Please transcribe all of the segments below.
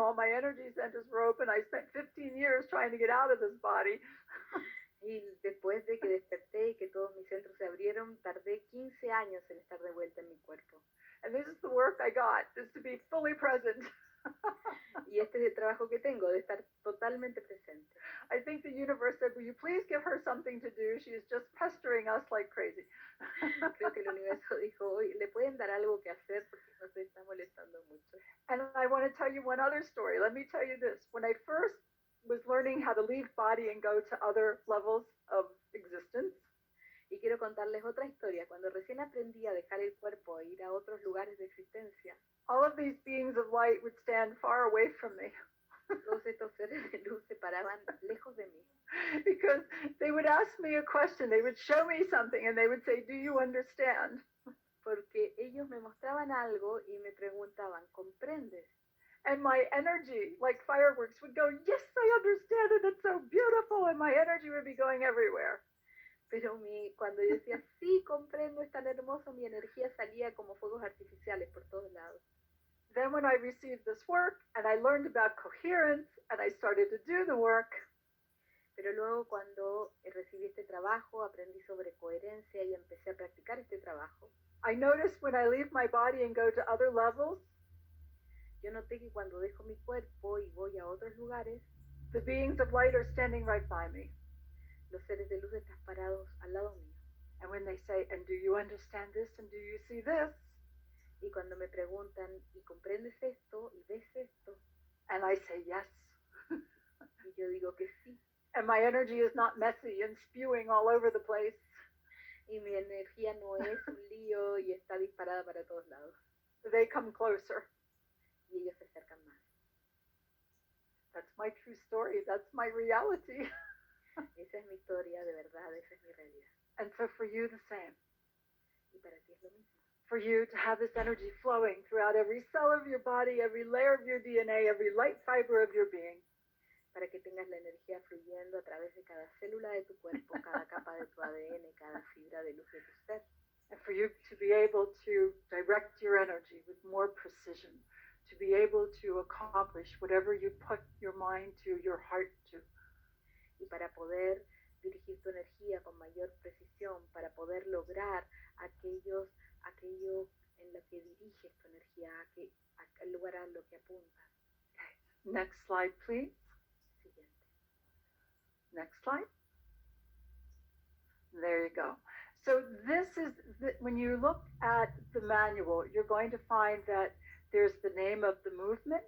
all my energy centers were open. I spent 15 years trying to get out of this body. Y después de que desperté y que todos mis centros se abrieron, tardé 15 años en estar de vuelta en mi cuerpo. And this is the work I got, is to be fully present. Y este es el trabajo que tengo, de estar totalmente presente. I think the universe said, will you please give her something to do? She is just pestering us like crazy. Creo que el universo dijo, oye, le pueden dar algo que hacer porque nos está molestando mucho. And I want to tell you one other story. Let me tell you this. When I first was learning how to leave body and go to other levels of existence, y quiero contarles otra historia. Cuando recién aprendí a dejar el cuerpo e ir a otros lugares de existencia, all of these beings of light would stand far away from me. Todos estos seres de luz se paraban lejos de mí. Because they would ask me a question, they would show me something, and they would say, do you understand? Porque ellos me mostraban algo y me preguntaban, ¿comprendes? And my energy, like fireworks, would go, yes, I understand it, it's so beautiful, and my energy would be going everywhere. Pero cuando yo decía, sí, comprendo, es tan hermoso, mi energía salía como fuegos artificiales por todos lados. Then when I received this work, and I learned about coherence, and I started to do the work, pero luego cuando recibí este trabajo, aprendí sobre coherencia y empecé a practicar este trabajo. I noticed when I leave my body and go to other levels, yo noté que cuando dejo mi cuerpo y voy a otros lugares, the beings of light are standing right by me. Los seres de luz están parados al lado mío. And when they say, and do you understand this, and do you see this? Y cuando me preguntan, ¿y comprendes esto? ¿Y ves esto? And I say yes. Y yo digo que sí. And my energy is not messy and spewing all over the place. Y mi energía no es un lío y está disparada para todos lados. They come closer. Y ellos se acercan más. That's my true story. That's my reality. Esa es mi historia, de verdad, esa es mi realidad. And so for you, the same. Y para ti es lo mismo. For you to have this energy flowing throughout every cell of your body, every layer of your DNA, every light fiber of your being. Para que tengas la energía fluyendo a través de cada célula de tu cuerpo, cada capa de tu ADN, cada fibra de luz de tu ser. And for you to be able to direct your energy with more precision, to be able to accomplish whatever you put your mind to, your heart to. Y para poder dirigir tu energía con mayor precisión, para poder lograr aquello en lo que diriges tu energía, al lugar a lo que apuntas. Okay. Next slide, please. Siguiente. Next slide. There you go. So this is, when you look at the manual, you're going to find that there's the name of the movement.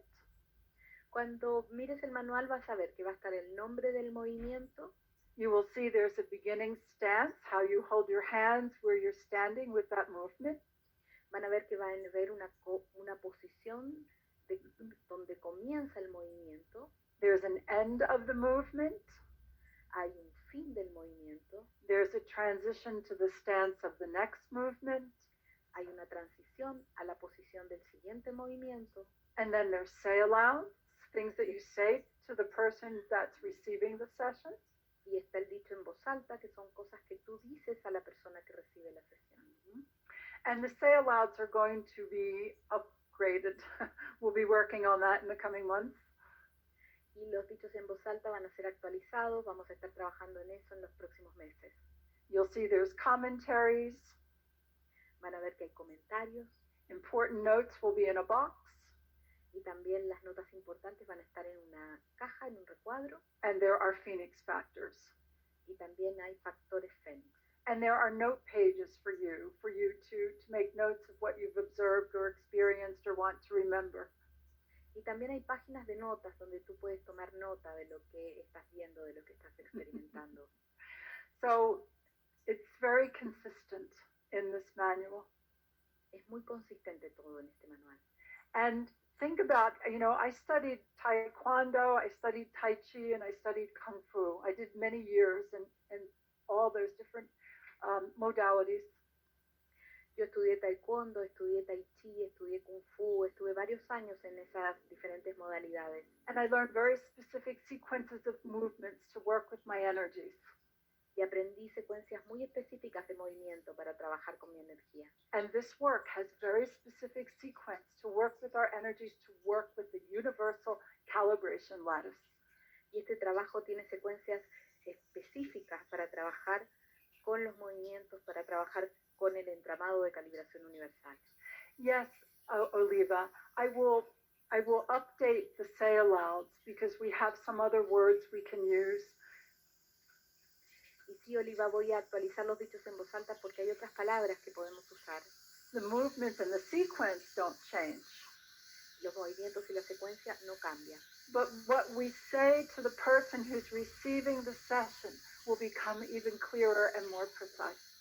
Cuando mires el manual vas a ver que va a estar el nombre del movimiento. You will see there's a beginning stance, how you hold your hands where you're standing with that movement. Van a ver que van a ver una posición donde comienza el movimiento. There's an end of the movement. Hay un fin del movimiento. There's a transition to the stance of the next movement. Hay una transición a la posición del siguiente movimiento. And then there's say-alouds, things that you say to the person that's receiving the session. Y está el dicho en voz alta, que son cosas que tú dices a la persona que recibe la sesión. Mm-hmm. And the say-alouds are going to be upgraded. We'll be working on that in the coming months. Y los dichos en voz alta van a ser actualizados. Vamos a estar trabajando en eso en los próximos meses. You'll see there's commentaries. Van a ver que hay comentarios. Important notes will be in a box. Y también las notas importantes van a estar en una caja, en un recuadro. And there are Phoenix factors. Y también hay factores Fénix. And there are note pages for you to make notes of what you've observed or experienced or want to remember. Y también hay páginas de notas donde tú puedes tomar nota de lo que estás viendo, de lo que estás experimentando. So it's very consistent in this manual. Es muy consistente todo en este manual. And think about, I studied Taekwondo, I studied Tai Chi, and I studied Kung Fu. I did many years in all those different modalities. Yo estudié Taekwondo, estudié Tai Chi, estudié Kung Fu, estuve varios años en esas diferentes modalidades. And I learned very specific sequences of movements to work with my energies. y aprendí secuencias muy específicas de movimiento para trabajar con mi energía. And this work has very specific sequence to work with our energies, to work with the universal calibration lattice. Y este trabajo tiene secuencias específicas para trabajar con los movimientos, para trabajar con el entramado de calibración universal. Yes, Oliva, I will update the say alouds because we have some other words we can use. Y sí, Oliva, voy a actualizar los dichos en voz alta porque hay otras palabras que podemos usar. The movements and the sequence don't change. Los movimientos y la secuencia no cambian. But what we say to the person who's receiving the session will become even clearer and more precise.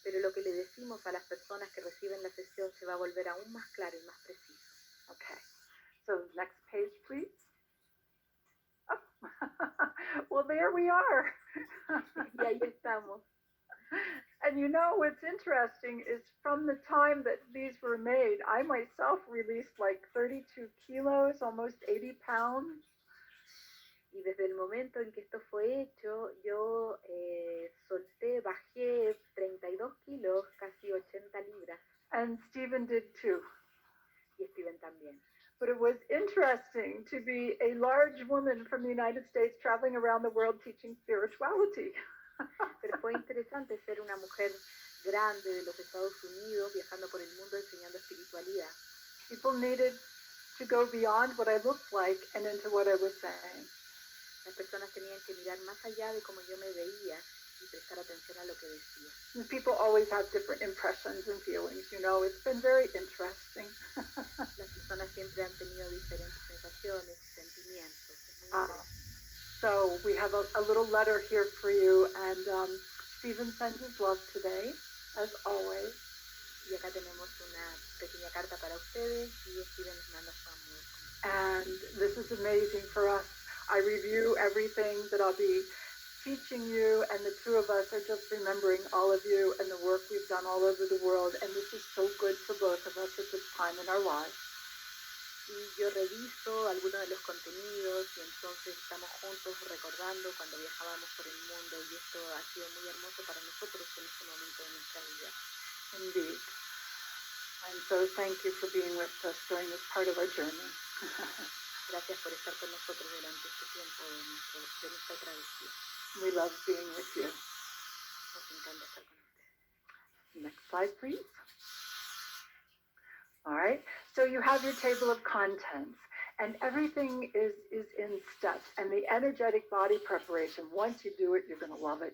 Pero lo que le decimos a las personas que reciben la sesión se va a volver aún más claro y más preciso. Okay, so next page, please. Oh. Well, there we are. Y ahí estamos. And you know what's interesting is from the time that these were made, I myself released like 32 kilos, almost 80 pounds. Y desde el momento en que esto fue hecho, yo bajé 32 kilos, casi 80 libras. And Stephen did too. Y Steven también. But it was interesting to be a large woman from the United States traveling around the world teaching spirituality. Pero fue interesante ser una mujer grande de los Estados Unidos viajando por el mundo enseñando espiritualidad. People needed to go beyond what I looked like and into what I was saying. Las personas tenían que mirar más allá de cómo yo me veía y prestar atención a lo que decía. And people always have different impressions and feelings, you know. It's been very interesting. Las personas siempre han tenido diferentes sensaciones y sentimientos. Es muy interesante. So we have a little letter here for you, and Stephen sends his love today, as always. Y acá tenemos una pequeña carta para ustedes y Steven les manda su amor. And this is amazing for us. I review everything that I'll be teaching you, and the two of us are just remembering all of you and the work we've done all over the world, and this is so good for both of us at this time in our lives. Y yo reviso algunos de los contenidos y entonces estamos juntos recordando cuando viajábamos por el mundo y esto ha sido muy hermoso para nosotros en este momento de nuestra vida. Indeed. And so thank you for being with us during this part of our journey. Gracias por estar con nosotros durante este tiempo de nuestra travesía. We love being with you. Nos encanta estar con ustedes. Next slide, please. All right, so you have your table of contents, and everything is in steps, and the energetic body preparation, once you do it, you're going to love it.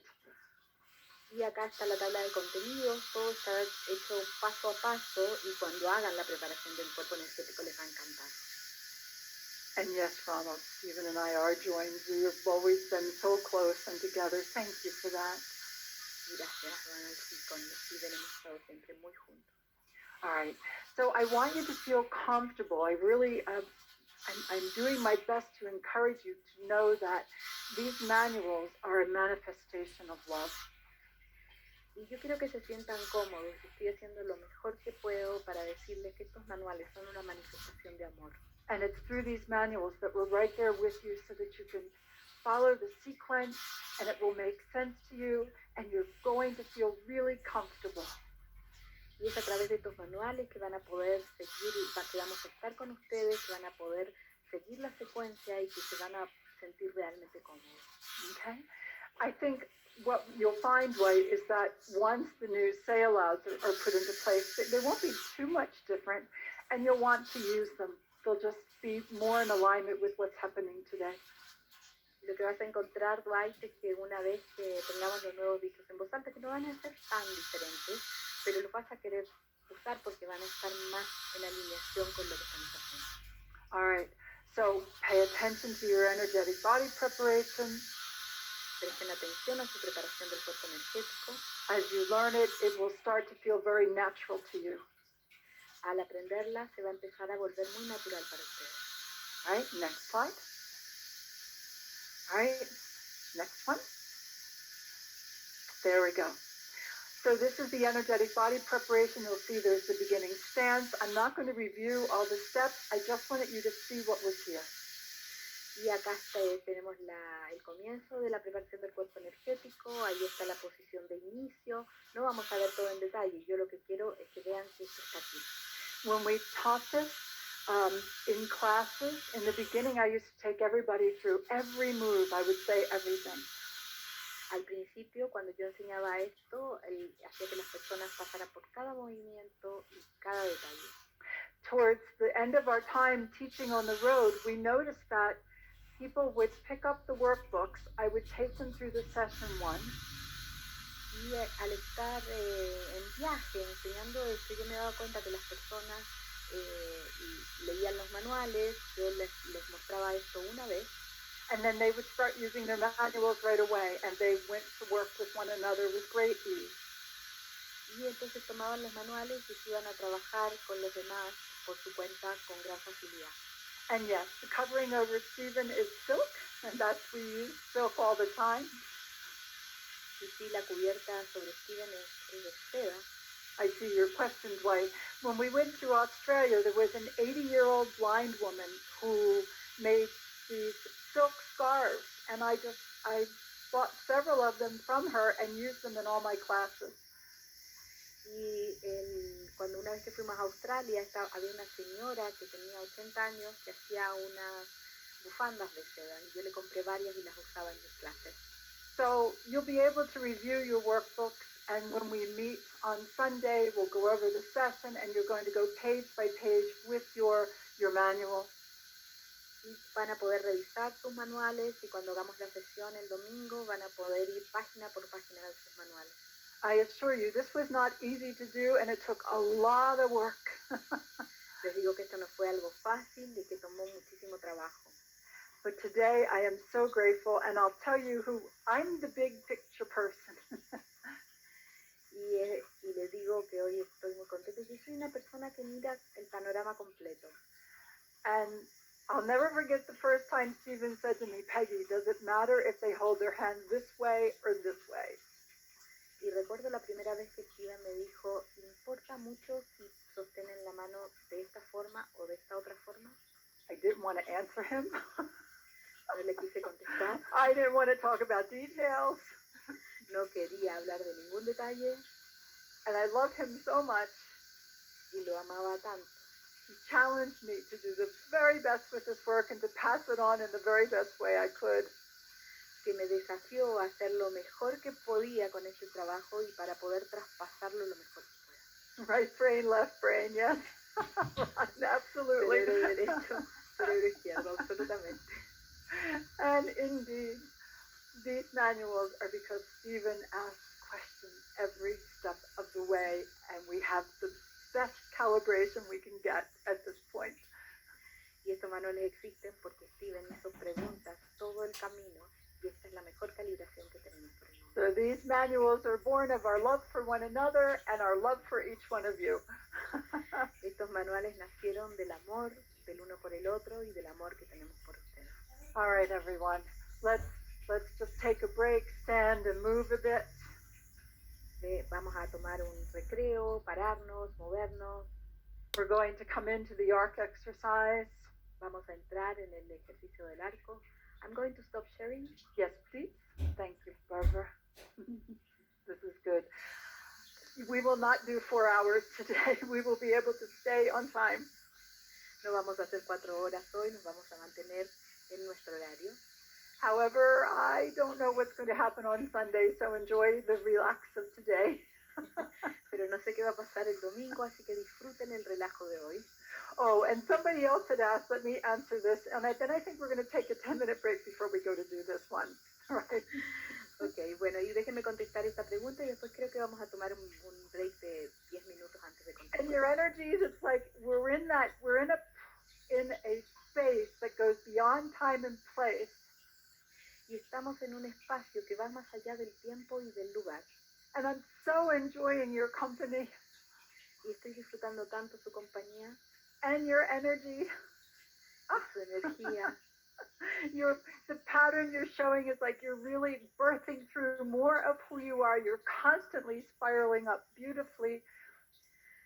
Y acá está la tabla de contenidos, todo está hecho paso a paso y cuando hagan la preparación del cuerpo energético les va a encantar. And yes, Ronald, Stephen and I are joined. We have always been so close and together. Thank you for that. Gracias, Ronald, y con Steven hemos estado siempre muy juntos. All right, so I want you to feel comfortable. I really, I'm doing my best to encourage you to know that these manuals are a manifestation of love. Y yo quiero que se sientan cómodos. Estoy haciendo lo mejor que puedo para decirles que estos manuales son una manifestación de amor. And it's through these manuals that we're right there with you so that you can follow the sequence and it will make sense to you and you're going to feel really comfortable. Y es a través de estos manuales que van a poder seguir, que vamos a estar con ustedes, que van a poder seguir la secuencia y que se van a sentir realmente cómodos. Okay? I think what you'll find, Dwight, is that once the new say alouds are put into place, they won't be too much different, and you'll want to use them. They'll just be more in alignment with what's happening today. Lo que vas a encontrar, Dwight, es que una vez que tengamos los nuevos dichos en voz alta, que no van a ser tan diferentes, pero los vas a querer usar porque van a estar más en alineación con lo que estamos haciendo. All right, so pay attention to your energetic body preparation. Presten atención a su preparación del cuerpo energético. As you learn it, it will start to feel very natural to you. Al aprenderla, se va a empezar a volver muy natural para ustedes. All right, next slide. All right, next one. There we go. So this is the energetic body preparation. You'll see there's the beginning stance. I'm not going to review all the steps. I just wanted you to see what was here. Y Y acá tenemos el comienzo de la preparación del cuerpo energético, ahí está la posición de inicio. No vamos a ver todo en detalle, yo lo que quiero es que vean que esto está aquí. When we taught this in classes, in the beginning I used to take everybody through every move. I would say everything. Al principio, cuando yo enseñaba esto, hacía que las personas pasaran por cada movimiento y cada detalle. Towards the end of our time teaching on the road, we noticed that people would pick up the workbooks. I would take them through the session 1. Y al estar en viaje enseñando esto, yo me daba cuenta que las personas leían los manuales, yo les mostraba esto una vez. And then they would start using their manuals right away, and they went to work with one another with great ease. Y entonces tomaban los manuales y se iban a trabajar con los demás por su cuenta con gran facilidad. And yes, the covering over Stephen is silk, and that's we use silk all the time. Y sí, la cubierta sobre Stephen es de seda. I see your questions why. When we went to Australia, there was an 80-year-old blind woman who made these silk scarves, and I bought several of them from her and used them in all my classes. Y cuando una vez que fuimos a Australia, había una señora que tenía 80 años que hacía unas bufandas de seda, y yo le compré varias y las usaba en mis clases. So you'll be able to review your workbooks, and when we meet on Sunday, we'll go over the session, and you're going to go page by page with your manual. Y van a poder revisar sus manuales, y cuando hagamos la sesión el domingo van a poder ir página por página de sus manuales. I assure you, this was not easy to do, and it took a lot of work. Les digo que esto no fue algo fácil y que tomó muchísimo trabajo. But today I am so grateful, and I'll tell you who I'm the big picture person. y les digo que hoy estoy muy contenta. Yo soy una persona que mira el panorama completo. And I'll never forget the first time Stephen said to me, Peggy, does it matter if they hold their hand this way or this way? Y recuerdo la primera vez que Steven me dijo, ¿importa mucho si sostienen la mano de esta forma o de esta otra forma? I didn't want to answer him. No le quise contestar. I didn't want to talk about details. No quería hablar de ningún detalle. And I love him so much. Y lo amaba tanto. He challenged me to do the very best with this work and to pass it on in the very best way I could. Que me desafió a hacer lo mejor que podía con este trabajo y para poder traspasarlo lo mejor que pueda. Right brain, left brain, yes. Absolutely. Cerebro derecho, cerebro izquierdo, absolutamente. And indeed, these manuals are because Stephen asks questions every step of the way, and we have the best calibration we can get at this point. Y estos manuales existen porque Steven hizo preguntas todo el camino, y esta es la mejor calibración que tenemos por el momento. So these manuals are born of our love for one another and our love for each one of you. Estos manuales nacieron del amor del uno por el otro y del amor que tenemos por ustedes. All right, everyone. Let's just take a break, stand and move a bit. Vamos a tomar un recreo, pararnos, movernos. We're going to come into the arc exercise. Vamos a entrar en el ejercicio del arco. I'm going to stop sharing. Yes, please. Thank you, Barbara. This is good. We will not do 4 hours today. We will be able to stay on time. No vamos a hacer 4 horas hoy, nos vamos a mantener en nuestro horario. However, I don't know what's going to happen on Sunday, so enjoy the relax of today. Pero no sé qué va a pasar el domingo, así que disfruten el relajo de hoy. Oh, and somebody else had asked, let me answer this, and then I think we're going to take a 10-minute break before we go to do this one. Right? Okay, bueno, y déjenme contestar esta pregunta y después creo que vamos a tomar un break de 10 minutos antes de contestar. And your energies, it's like we're in a space that goes beyond time and place. Y estamos en un espacio que va más allá del tiempo y del lugar. And I'm so enjoying your company. Y estoy disfrutando tanto su compañía. And your energy. Su energía. The pattern you're showing is like you're really birthing through more of who you are. You're constantly spiraling up beautifully.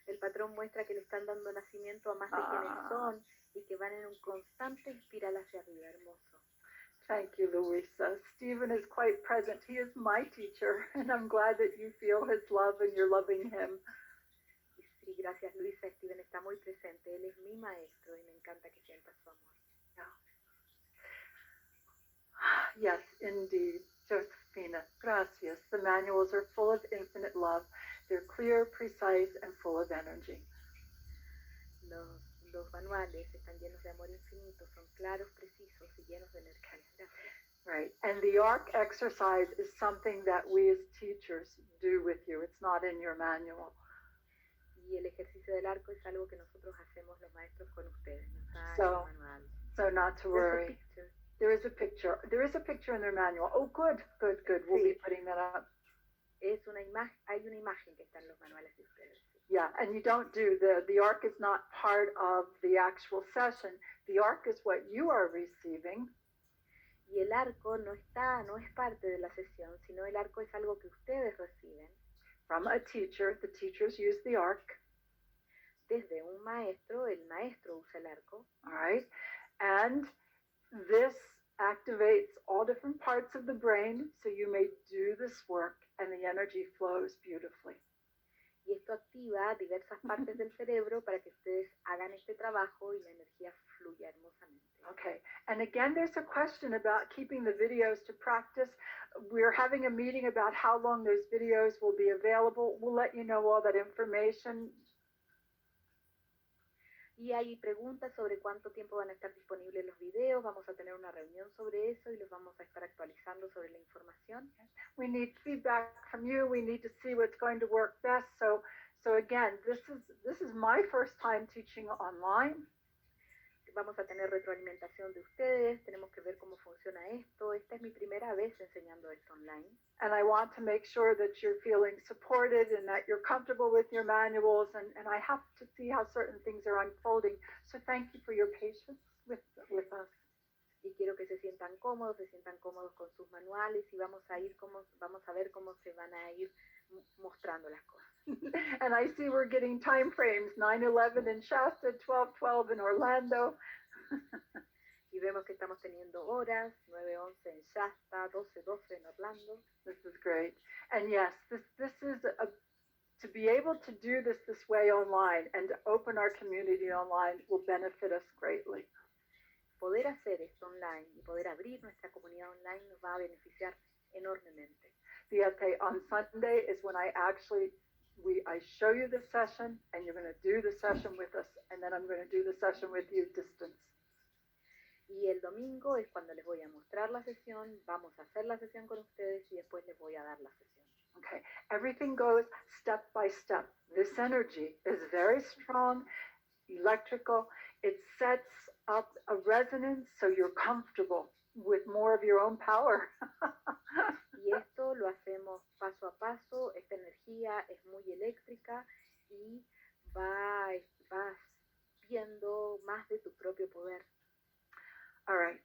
El patrón muestra que le están dando nacimiento a más de quienes son y que van en un constante espiral hacia arriba, hermoso. Thank you, Louisa. Stephen is quite present. He is my teacher, and I'm glad that you feel his love and you're loving him. Y sí, gracias Luisa, Steven está muy presente, él es mi maestro y me encanta que sienta su amor. Yeah. Yes, indeed. Josefina, gracias. The manuals are full of infinite love. They're clear, precise, and full of energy. Los manuales están llenos de amor infinito, son claros, precisos y llenos de energía. Gracias. Right. And the ARC exercise is something that we as teachers do with you. It's not in your manual. Y el ejercicio del arco es algo que nosotros hacemos los maestros con ustedes, no está So, en el manual. So not to worry. There is a picture. There is a picture in their manual. Oh, good. We'll Sí. be putting that up. Hay una imagen que está en los manuales de ustedes. Yeah, and you don't do the ARC is not part of the actual session. The ARC is what you are receiving. Y el arco no es parte de la sesión, sino el arco es algo que ustedes reciben. From a teacher, the teachers use the ARC. Desde un maestro, el maestro usa el arco. All right, and this activates all different parts of the brain, so you may do this work, and the energy flows beautifully. Y esto activa diversas partes del cerebro para que ustedes hagan este trabajo y la energía fluya hermosamente. Okay, and again, there's a question about keeping the videos to practice. We're having a meeting about how long those videos will be available. We'll let you know all that information. Y hay preguntas sobre cuánto tiempo van a estar disponibles los videos. Vamos a tener una reunión sobre eso y los vamos a estar actualizando sobre la información. We need feedback from you. We need to see what's going to work best. So again, this is my first time teaching online. Vamos a tener retroalimentación de ustedes. Tenemos que ver cómo funciona esto. Esta es mi primera vez enseñando esto online. And I want to make sure that you're feeling supported and that you're comfortable with your manuals. And I have to see how certain things are unfolding. So thank you for your patience with us. Y quiero que se sientan cómodos con sus manuales y vamos a ver cómo se van a ir mostrando las cosas. And I see we're getting time frames, 9/11 in Shasta, 12/12 in Orlando. Y vemos que estamos teniendo horas, 9/11 en Shasta, 12/12 en Orlando. This is great. And yes, this is to be able to do this way online and to open our community online will benefit us greatly. Poder hacer esto online y poder abrir nuestra comunidad online nos va a beneficiar enormemente. Fíjate, on Sunday is when I show you the session and you're going to do the session with us and then I'm going to do the session with you distance. Y el domingo es cuando les voy a mostrar la sesión, vamos a hacer la sesión con ustedes y después les voy a dar la sesión. Okay, everything goes step by step. This energy is very strong, electrical. It sets up a resonance so you're comfortable with more of your own power. Y esto lo hacemos paso a paso. Esta energía es muy eléctrica y vas viendo más de tu propio poder. All right.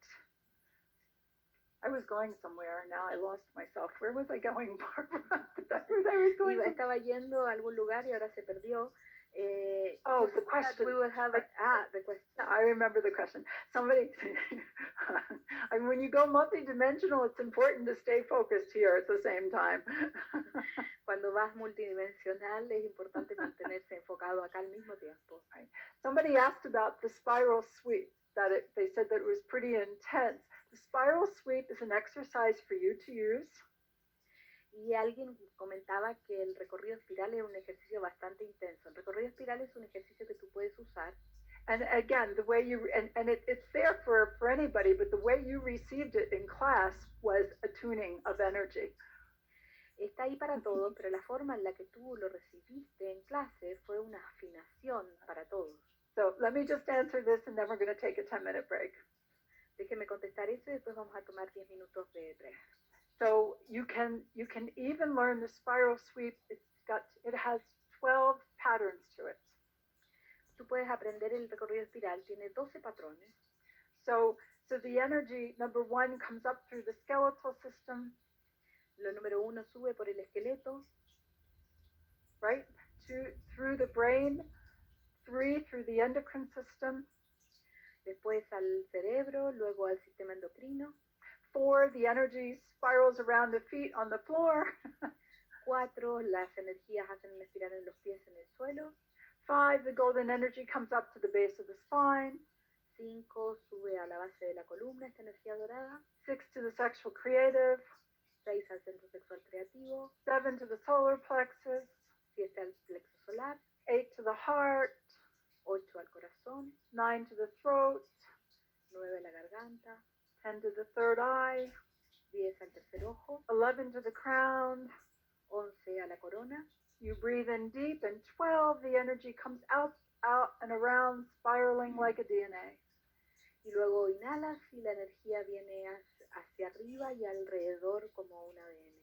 I was going somewhere and now I lost myself. Where was I going, Barbara? Estaba yendo a algún lugar y ahora se perdió. The question. We will have the question. I remember the question. Somebody, when you go multidimensional, it's important to stay focused here at the same time. Cuando vas multidimensional, es importante mantenerse enfocado acá al mismo tiempo. Right. Somebody asked about the spiral sweep. They said that it was pretty intense. The spiral sweep is an exercise for you to use. Y alguien comentaba que el recorrido espiral es un ejercicio bastante intenso. El recorrido espiral es un ejercicio que tú puedes usar. And again, the way it's there for anybody, but the way you received it in class was a tuning of energy. Está ahí para todos, pero la forma en la que tú lo recibiste en clase fue una afinación para todos. So let me just answer this and then we're going to take a 10-minute break. Déjeme contestar eso y después vamos a tomar 10 minutos de break. So you can even learn the spiral sweep. It has 12 patterns to it. Tú puedes aprender el recorrido espiral, tiene 12 patrones. So the energy, number 1, comes up through the skeletal system. Lo número 1 sube por el esqueleto. Right? 2 through the brain. 3 through the endocrine system. después al cerebro, luego al sistema endocrino. 4, the energy spirals around the feet on the floor. 4, las energías hacen una espiral en los pies en el suelo. 5, the golden energy comes up to the base of the spine. 5, sube a la base de la columna, esta energía dorada. 6, to the sexual creative. 6, al centro sexual creativo. 7, to the solar plexus. 7, al plexo solar. 8, to the heart. 8, al corazón. 9, to the throat. 9, a la garganta. 10, to the third eye. 10, al tercer ojo. 11, to the crown. 11, a la corona. You breathe in deep, and 12, the energy comes out and around, spiraling like a DNA. Y luego inhalas y la energía viene hacia arriba y alrededor como un ADN.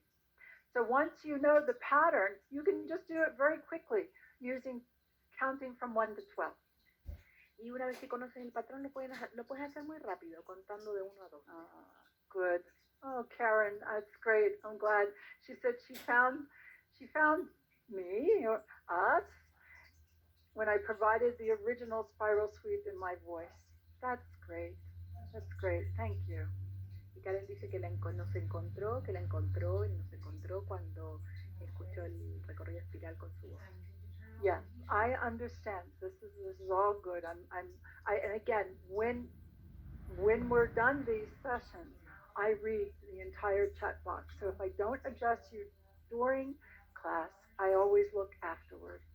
So once you know the pattern, you can just do it very quickly using counting from 1 to 12. Y una vez que conoces el patrón, lo puedes hacer muy rápido, contando de 1 a 2. Good. Oh, Karen, that's great. I'm glad. She said she found me, or us, when I provided the original spiral sweep in my voice. That's great. That's great. Thank you. Y Karen dice que nos encontró cuando escuchó el recorrido espiral con su voz. Yes, I understand. This is all good. And again, when we're done these sessions, I read the entire chat box. So if I don't address you during class, I always look afterwards.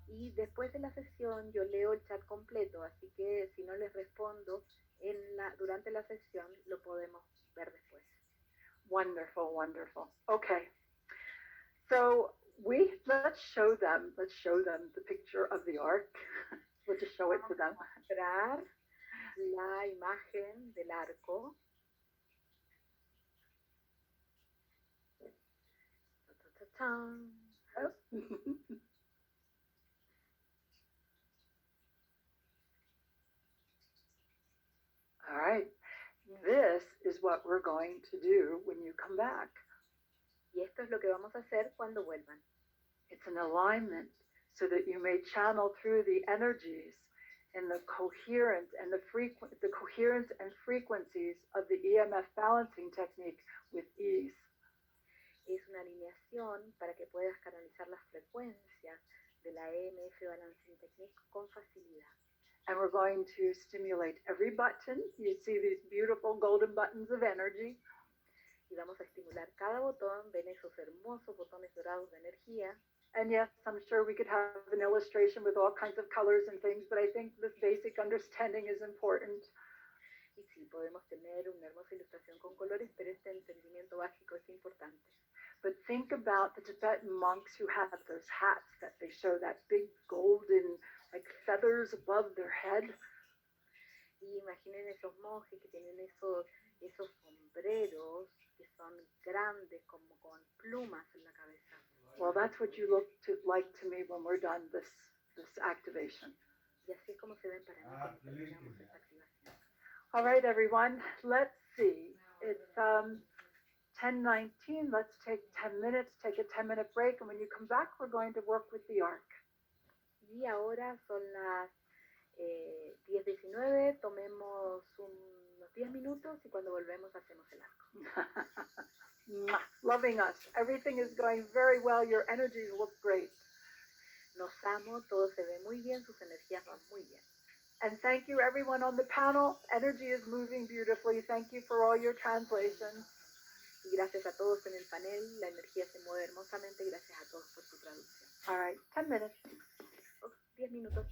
Y después de la sesión yo leo el chat completo, así que si no les respondo durante la sesión, lo podemos ver después. Wonderful, wonderful. Okay. So let's show them the picture of the ark. We'll just show it to them. Mostrar la imagen del arco. Oh. All right. This is what we're going to do when you come back. Y esto es lo que vamos a hacer cuando vuelvan. It's an alignment so that you may channel through the energies and the coherence and the coherence and frequencies of the EMF balancing technique with ease. Es una alineación para que puedas canalizar las frecuencias de la EMF Balancing Technique con facilidad. And we're going to stimulate every button. You see these beautiful golden buttons of energy. Y vamos a estimular cada botón. Ven esos hermosos botones dorados de energía. And yes, I'm sure we could have an illustration with all kinds of colors and things, but I think this basic understanding is important. Y sí, podemos tener una hermosa ilustración con colores, pero este entendimiento básico es importante. But think about the Tibetan monks who have those hats that they show that big golden, like feathers above their head. Y imaginen esos monjes que tienen esos sombreros que son grandes, como con plumas en la cabeza. Well, that's what you look like to me when we're done this activation. Y así es como se ven para mí cuando terminamos esta activación. All right, everyone. Let's see. It's 10:19. Let's take 10 minutes, take a 10-minute break, and when you come back, we're going to work with the ark. Y ahora son las 10:19, tomemos unos 10 minutos y cuando volvemos hacemos el arco. Loving us. Everything is going very well. Your energies look great. Nos amo, todo se ve muy bien, sus energías van muy bien. And thank you, everyone on the panel. Energy is moving beautifully. Thank you for all your translations. Y gracias a todos en el panel, la energía se mueve hermosamente. Gracias a todos por su traducción. All right, 10 minutes. 10 minutos.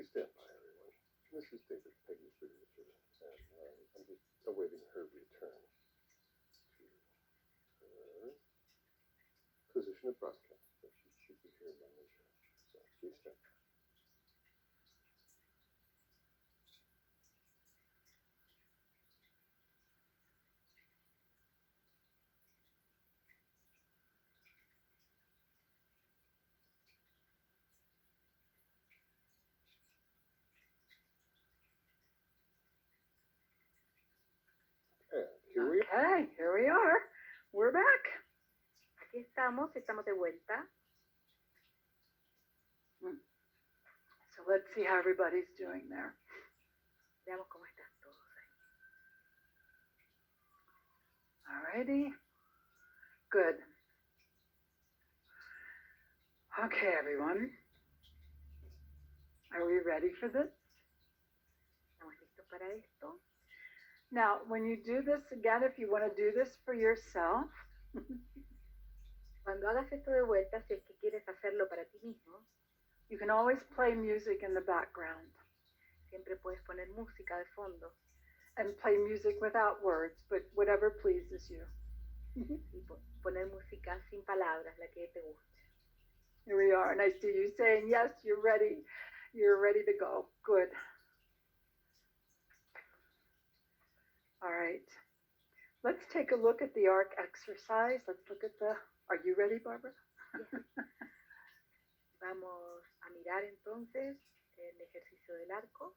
Please stand by, everyone. This is David, Peggy's producer, and I'm just awaiting her return to her position of broadcast. So she should be here momentarily. So please stand by. Okay, here we are. We're back. Aquí estamos de vuelta. So let's see how everybody's doing there. Veamos cómo están todos ahí. Alrighty. Good. Okay, everyone. Are we ready for this? ¿Estamos listos para esto? Now, when you do this again, if you want to do this for yourself, Cuando hagas esto de vuelta, si es que quieres hacerlo para ti mismo, you can always play music in the background siempre puedes poner música de fondo and play music without words, but whatever pleases you. y poner música sin palabras, la que te guste. Here we are, and I see you saying, yes, you're ready. You're ready to go. Good. All right. Let's take a look at the arc exercise. Let's look at the, are you ready, Barbara? Yes. Vamos a mirar entonces el ejercicio del arco.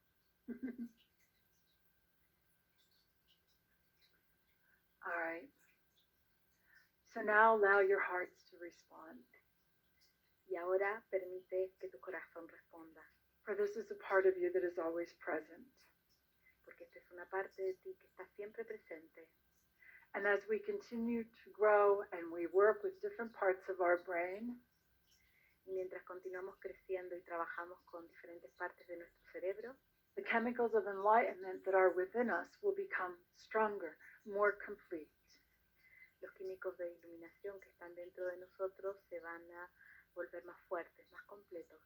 All right. So now allow your hearts to respond. Y ahora permite que tu corazón responda, For this is a part of you that is always present. porque esta es una parte de ti que está siempre presente. And as we continue to grow and we work with different parts of our brain, Y mientras continuamos creciendo y trabajamos con diferentes partes de nuestro cerebro, the chemicals of enlightenment that are within us will become stronger, more complete. los químicos de iluminación que están dentro de nosotros se van a volver más fuertes, más completos,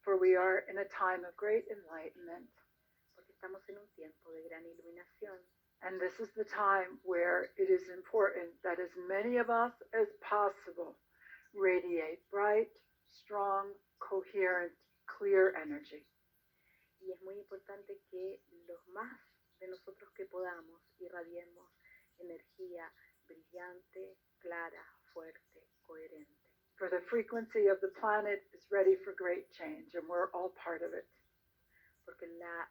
For we are in a time of great enlightenment. porque estamos en un tiempo de gran iluminación. And this is the time where it is important that as many of us as possible radiate bright, strong, coherent, clear energy. Y es muy importante que los más de nosotros que podamos irradiemos energía brillante, clara, fuerte, coherente. For the frequency of the planet is ready for great change, and we're all part of it. Porque la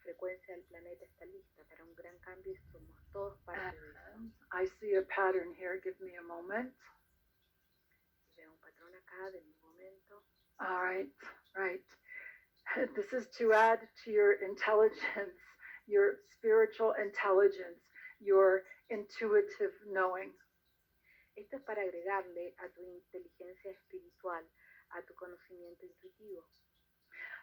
frecuencia del planeta está lista para un gran cambio y somos todos parte de eso. And I see a pattern here. Give me a moment. Veo un patrón acá de mi momento. All right, right. This is to add to your intelligence, your spiritual intelligence, your intuitive knowing. Esto es para agregarle a tu inteligencia espiritual, a tu conocimiento intuitivo.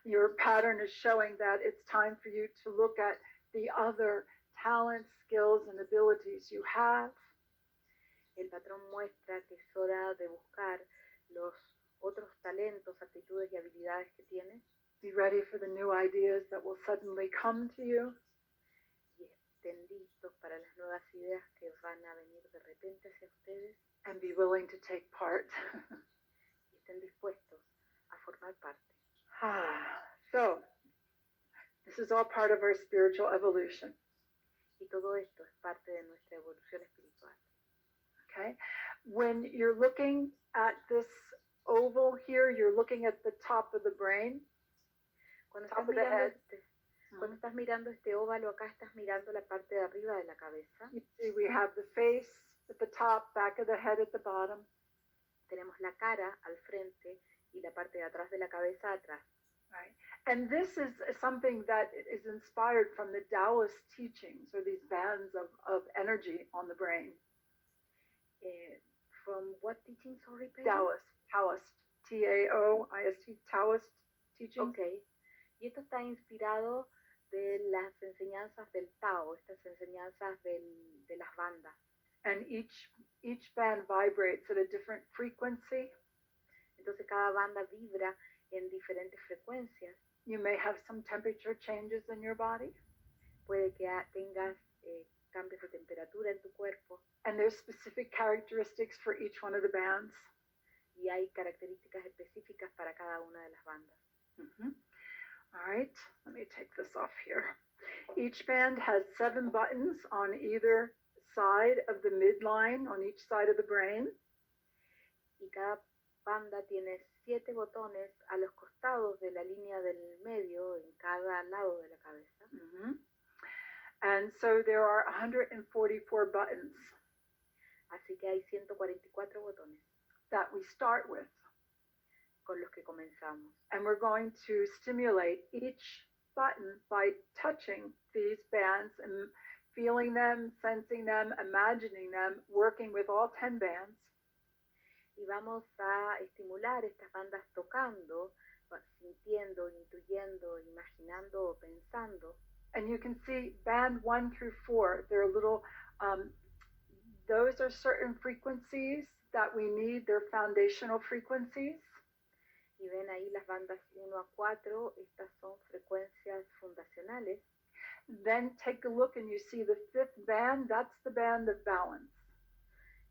Your pattern is showing that it's time for you to look at the other talents, skills, and abilities you have. El patrón muestra que es hora de buscar los otros talentos, actitudes y habilidades que tienes Be ready for the new ideas that will suddenly come to you. y estén listos para las nuevas ideas que van a venir de repente hacia ustedes And be willing to take part. y estén dispuestos a formar parte. So, this is all part of our spiritual evolution. Y todo esto es parte de nuestra evolución espiritual. Okay? When you're looking at this oval here, you're looking at the top of the brain. Cuando Top estás, of the head. cuando estás mirando este óvalo acá, estás mirando la parte de arriba de la cabeza. You see we have the face at the top, back of the head at the bottom. Tenemos la cara al frente y la parte de atrás de la cabeza atrás. Right. And this is something that is inspired from the Taoist teachings, or these bands of energy on the brain. From what teaching, sorry, Peggy? Taoist, T-A-O-I-S-T, Taoist teachings. Okay. Y esto está inspirado de las enseñanzas del Tao, estas enseñanzas de las bandas. And each band vibrates at a different frequency. Entonces cada banda vibra en diferentes frecuencias. You may have some temperature changes in your body. Puede que tengas cambios de temperatura en tu cuerpo. And there's specific characteristics for each one of the bands. Y hay características específicas para cada una de las bandas. Mm-hmm. All right, let me take this off here. Each band has 7 buttons on either side of the midline, on each side of the brain. Y cada banda tiene 7 botones a los costados de la línea del medio, en cada lado de la cabeza. Mm-hmm. And so there are 144 buttons. Así que hay 144 botones. That we start with. Con los que comenzamos. And we're going to stimulate each button by touching these bands and feeling them, sensing them, imagining them, working with all 10 bands. Y vamos a estimular estas bandas tocando, sintiendo, intuyendo, imaginando o pensando. And you can see band 1 through 4, they're little, those are certain frequencies that we need, they're foundational frequencies. Y ven ahí las bandas 1 a 4, estas son frecuencias fundacionales. Then take a look and you see the 5th band, that's the band of balance.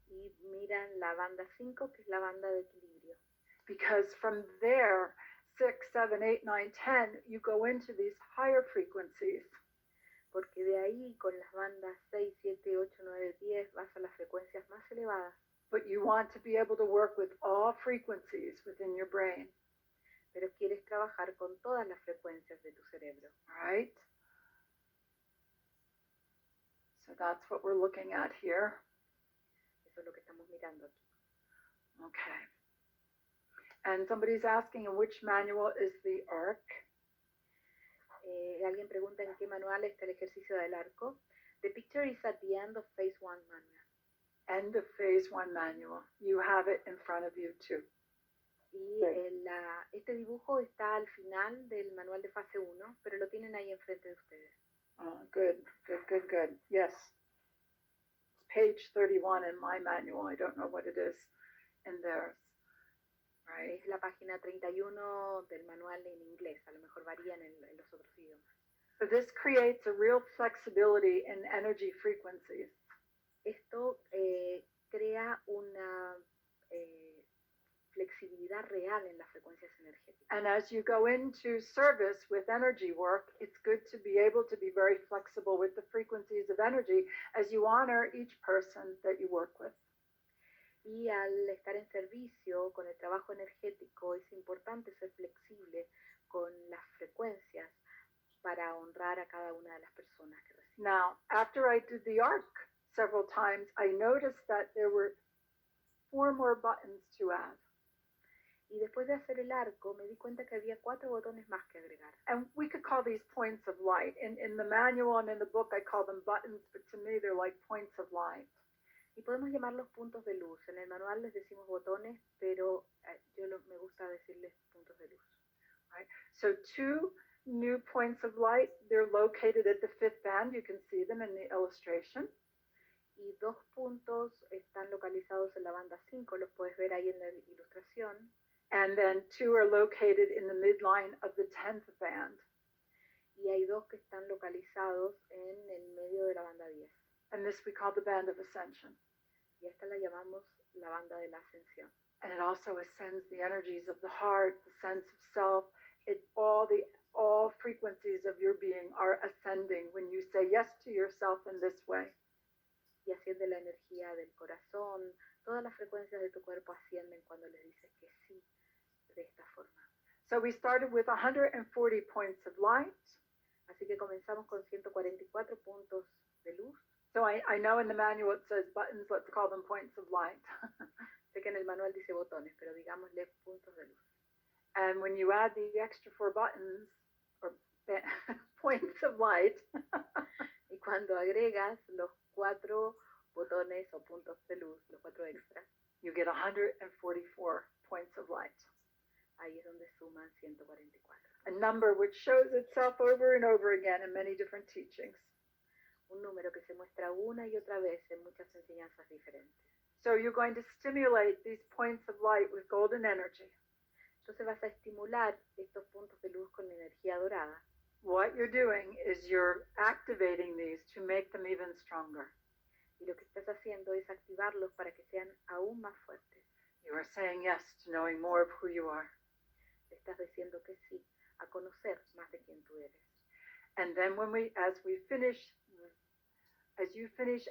Y miran la banda 5, que es la banda de equilibrio. Because from there, 6, 7, 8, 9, 10, you go into these higher frequencies. Porque de ahí, con las bandas 6, 7, 8, 9, 10, vas a las frecuencias más elevadas. But you want to be able to work with all frequencies within your brain. Pero quieres trabajar con todas las frecuencias de tu cerebro. All right? So that's what we're looking at here. Eso es lo que estamos mirando aquí. Okay. And somebody's asking in which manual is the arc? Alguien pregunta en qué manual está el ejercicio del arco. The picture is at the end of phase 1 manual. End of phase 1 manual. You have it in front of you too. Y este dibujo está al final del manual de fase 1, pero lo tienen ahí enfrente de ustedes. Oh, good, good, good, good. Yes. Page 31 in my manual. I don't know what it is in theirs. Right. Es la página 31 del manual en inglés. A lo mejor varía en los otros idiomas. So this creates a real flexibility in energy frequencies. Esto crea una flexibilidad real en las frecuencias energéticas. And as you go into service with energy work, it's good to be able to be very flexible with the frequencies of energy as you honor each person that you work with. Y al estar en servicio con el trabajo energético, es importante ser flexible con las frecuencias para honrar a cada una de las personas que reciben. Now, after I did the arc several times, I noticed that there were 4 more buttons to add. Y después de hacer el arco, me di cuenta que había 4 botones más que agregar. And we could call these points of light. In the manual and in the book, I call them buttons, but to me, they're like points of light. Y podemos llamarlos puntos de luz. En el manual les decimos botones, pero me gusta decirles puntos de luz. Right. So 2 new points of light, they're located at the 5th band. You can see them in the illustration. Y 2 puntos están localizados en la banda 5, los puedes ver ahí en la ilustración. And then 2 are located in the midline of the 10th band. Y hay 2 que están localizados en el medio de la banda 10. And this we call the band of ascension. Y esta la llamamos la banda de la ascensión. And it also ascends the energies of the heart, the sense of self. All frequencies of your being are ascending when you say yes to yourself in this way. Y asciende la energía del corazón. Todas las frecuencias de tu cuerpo ascienden cuando les dices que sí de esta forma. So we started with 140 points of light. Así que comenzamos con 144 puntos de luz. So I know in the manual it says buttons, let's call them points of light. Sé que en el manual dice botones, pero digámosle puntos de luz. And when you add the extra 4 buttons, or points of light, y cuando agregas los 4 botones o puntos de luz, los 4 extras, you get 144 points of light. Ahí es donde suman 144. A number which shows itself over and over again in many different teachings. Un número que se muestra una y otra vez en muchas enseñanzas diferentes. So you're going to stimulate these points of light with golden energy. Entonces vas a estimular estos puntos de luz con energía dorada. What you're doing is you're activating these to make them even stronger. Y lo que estás haciendo es activarlos para que sean aún más fuertes. You are saying yes to knowing more of who you are. Le estás diciendo que sí a conocer más de quién tú eres. And then as you finish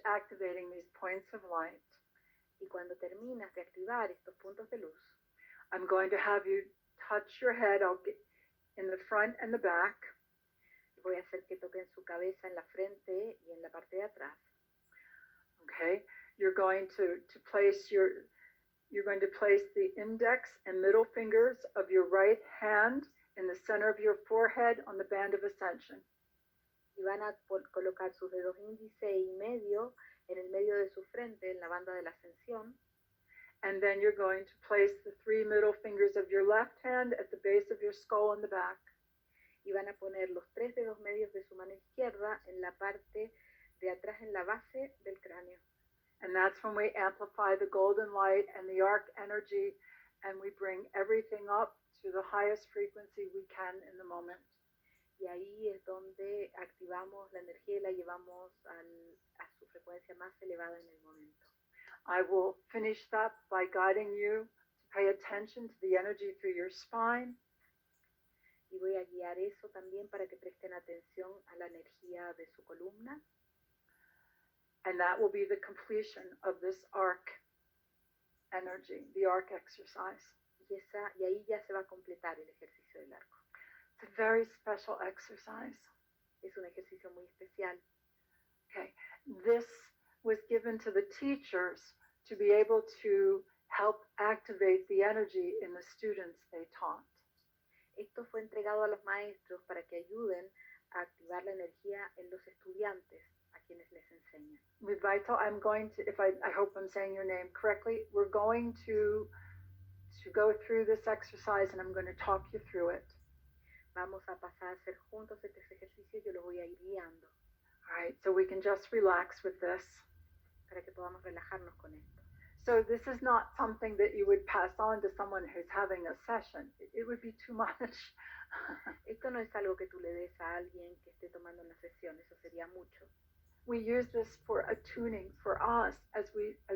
activating these points of light, Y cuando terminas de activar estos puntos de luz, I'm going to have you touch your head. I'll get in the front and the back. voy a hacer que toquen su cabeza en la frente y en la parte de atrás. Okay, you're going to place the index and middle fingers of your right hand in the center of your forehead on the band of ascension. Y van a colocar sus dedos índice y medio en el medio de su frente, en la banda de la ascensión. And then you're going to place the 3 middle fingers of your left hand at the base of your skull in the back. Y van a poner los 3 dedos medios de su mano izquierda en la parte de atrás, en la base del cráneo. And that's when we amplify the golden light and the arc energy, and we bring everything up to the highest frequency we can in the moment. Y ahí es donde activamos la energía y la llevamos a su frecuencia más elevada en el momento. I will finish that by guiding you to pay attention to the energy through your spine. Y voy a guiar eso también para que presten atención a la energía de su columna. And that will be the completion of this arc energy, the arc exercise. Y ahí ya se va a completar el ejercicio del arco. It's a very special exercise. Es un ejercicio muy especial. Okay, this was given to the teachers to be able to help activate the energy in the students they taught. Esto fue entregado a los maestros para que ayuden a activar la energía en los estudiantes a quienes les enseñan. Vital, I'm going to, I hope I'm saying your name correctly, we're going to go through this exercise and I'm going to talk you through it. Vamos a pasar a hacer juntos este ejercicio y yo lo voy a ir guiando. All right, so we can just relax with this. Para que podamos relajarnos con esto. So this is not something that you would pass on to someone who's having a session. It would be too much. Esto no es algo que tú le des a alguien que esté tomando una sesión, eso sería mucho. We use this for attuning for us as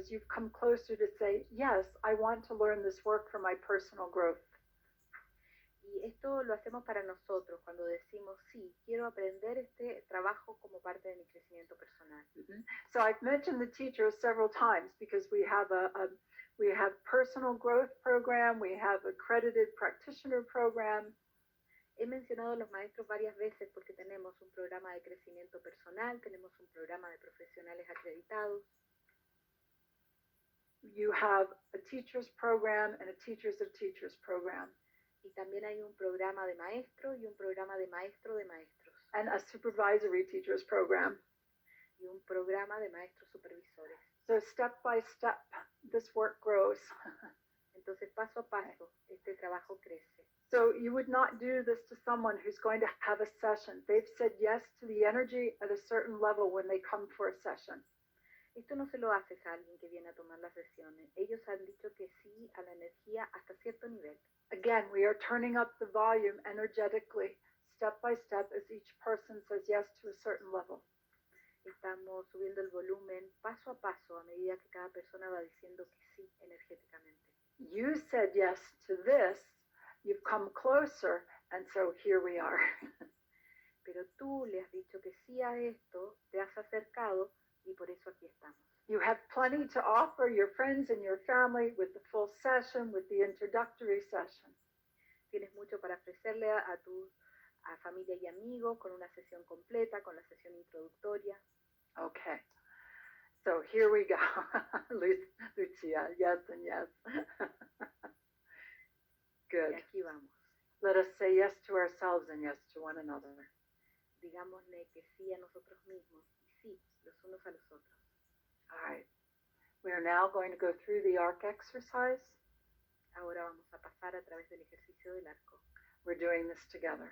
you've come closer to say, yes, I want to learn this work for my personal growth. Y esto lo hacemos para nosotros cuando decimos, sí, quiero aprender este trabajo como parte de mi crecimiento personal. Mm-hmm. So I've mentioned the teachers several times because we have we have personal growth program, we have accredited practitioner program. He mencionado a los maestros varias veces porque tenemos un programa de crecimiento personal, tenemos un programa de profesionales acreditados. You have a teachers program and a teachers of teachers program. Y también hay un programa de maestro y un programa de maestro de maestros. And a supervisory teachers program. Y un programa de maestros supervisores. So step by step, this work grows. Entonces, paso a paso, este trabajo crece. So you would not do this to someone who's going to have a session. They've said yes to the energy at a certain level when they come for a session. Esto no se lo haces a alguien que viene a tomar las sesiones. Ellos han dicho que sí a la energía hasta cierto nivel. Again, we are turning up the volume energetically, step by step, as each person says yes to a certain level. Estamos subiendo el volumen paso a paso a medida que cada persona va diciendo que sí energéticamente. You said yes to this, you've come closer, and so here we are. Pero tú le has dicho que sí a esto, te has acercado y por eso aquí estamos. You have plenty to offer your friends and your family with the full session, with the introductory session. Tienes mucho para ofrecerle a tu familia y amigos con una sesión completa, con la sesión introductoria. Okay. So here we go. Lucia, yes and yes. Good. Y aquí vamos. Let us say yes to ourselves and yes to one another. Digámosle que sí a nosotros mismos y sí los unos a los otros. All right. We are now going to go through the arc exercise. Ahora vamos a pasar a través del ejercicio del arco. We're doing this together.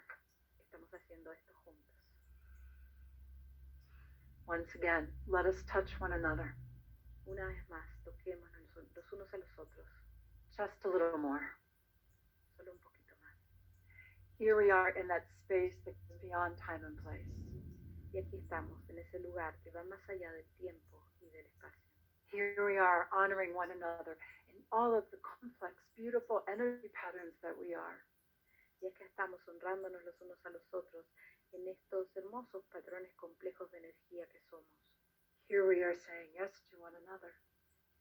Estamos haciendo esto juntos. Once again, let us touch one another. Una vez más, toquémonos los unos a los otros. Just a little more. Solo un poco. Here we are in that space that is beyond time and place. Y aquí estamos, en ese lugar que va más allá del tiempo y del espacio. Here we are honoring one another in all of the complex, beautiful energy patterns that we are. Y es que estamos honrándonos los unos a los otros en estos hermosos patrones complejos de energía que somos. Here we are saying yes to one another.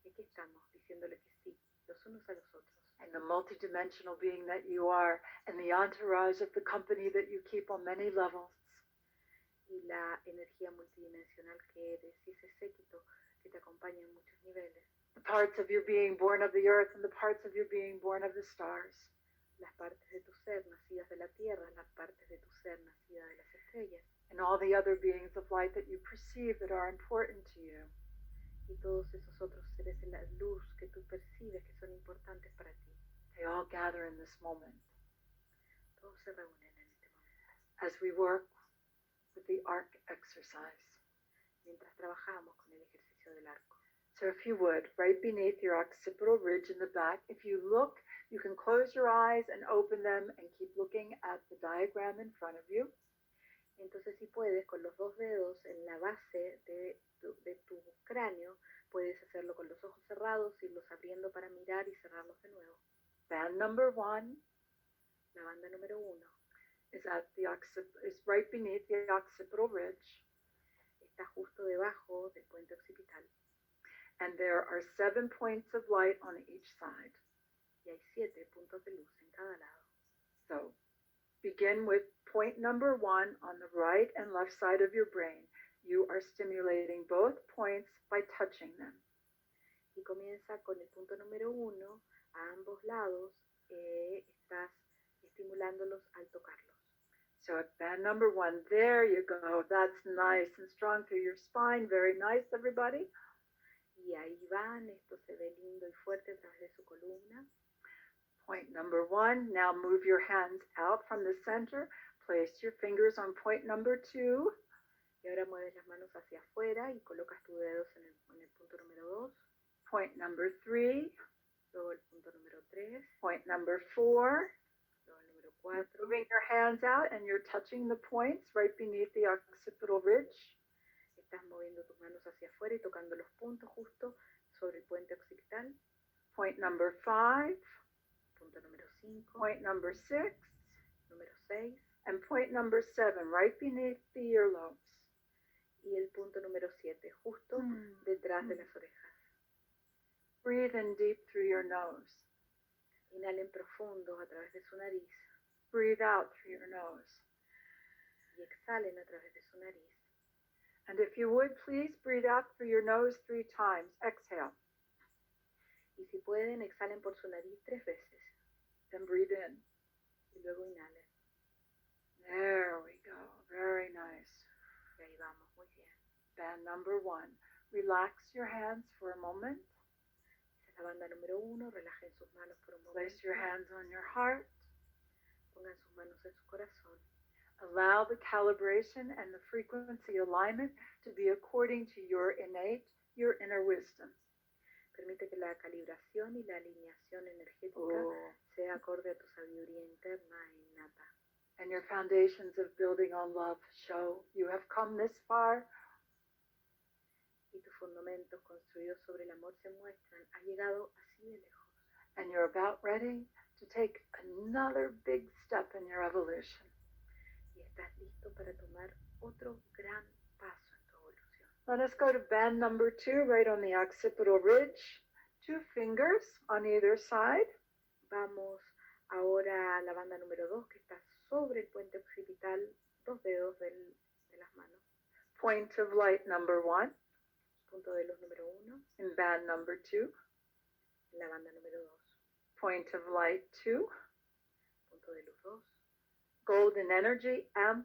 Y aquí estamos diciéndole que sí, los unos a los otros. And the multidimensional being that you are, and the entourage of the company that you keep on many levels. Y la energía multidimensional que eres y ese séquito que te acompaña en muchos niveles. The parts of your being born of the earth and the parts of your being born of the stars. Las partes de tu ser nacidas de la tierra, las partes de tu ser nacidas de las estrellas. And all the other beings of light that you perceive that are important to you. Y todos esos otros seres de la luz que tú percibes que son importantes para ti. They all gather in this moment. Todos se reúnen en este momento. As we work with the arc exercise. Mientras trabajamos con el ejercicio del arco. So if you would, right beneath your occipital ridge in the back, if you look, you can close your eyes and open them and keep looking at the diagram in front of you. Entonces si puedes, con los dos dedos en la base de tu cráneo, puedes hacerlo con los ojos cerrados, irlos abriendo para mirar y cerrarlos de nuevo. Band number 1. La banda número 1 is right beneath the occipital ridge. Está justo debajo del puente occipital. And there are 7 points of light on each side. Y hay 7 puntos de luz en cada lado. So, begin with point number 1 on the right and left side of your brain. You are stimulating both points by touching them. Y comienza con el punto número 1 a ambos lados. Estás estimulándolos al tocarlos. So at band number 1, there you go. That's nice and strong through your spine. Very nice, everybody. Y ahí van, esto se ve lindo y fuerte a través de su columna. Point number 1, now move your hands out from the center. Place your fingers on point number 2. Y ahora mueves las manos hacia afuera y colocas tus dedos en el punto número 2. Point number 3. Luego el punto número 3. Point number 4. Luego el número 4. Moving your hands out and you're touching the points right beneath the occipital ridge. Estás moviendo tus manos hacia afuera y tocando los puntos justo sobre el puente occipital. Point number 5. Punto número 5. Point number 6. Número 6. And point number 7, right beneath the earlobes. Y el punto número 7, justo detrás de las orejas. Breathe in deep through your nose. Inhalen profundo a través de su nariz. Breathe out through your nose. Y exhalen a través de su nariz. And if you would, please breathe out through your nose 3 times. Exhale. Y si pueden, exhalen por su nariz 3 veces. Then breathe in. Y luego inhalen. There we go. Very nice. Y ahí vamos, muy bien. Band number 1. Relax your hands for a moment. Esa es la banda número 1. Relajen sus manos por un momento. Place your hands on your heart. Pongan sus manos en su corazón. Allow the calibration and the frequency alignment to be according to your innate, your inner wisdom. Permite que la calibración y la alineación energética sea acorde a tu sabiduría interna e innata. And your foundations of building on love show you have come this far. Y tus fundamentos construidos sobre el amor se muestran. Has llegado así de lejos. And you're about ready to take another big step in your evolution. Y estás listo para tomar otro gran paso en tu evolución. Let us go to band number 2, right on the occipital ridge. 2 fingers on either side. Vamos ahora a la banda número 2, que está sobre el puente occipital, 2 dedos de las manos. Point of light number 1. Punto de luz número 1. In band number 2. En la banda número 2. Point of light 2. Punto de luz 2. Golden energy, Emf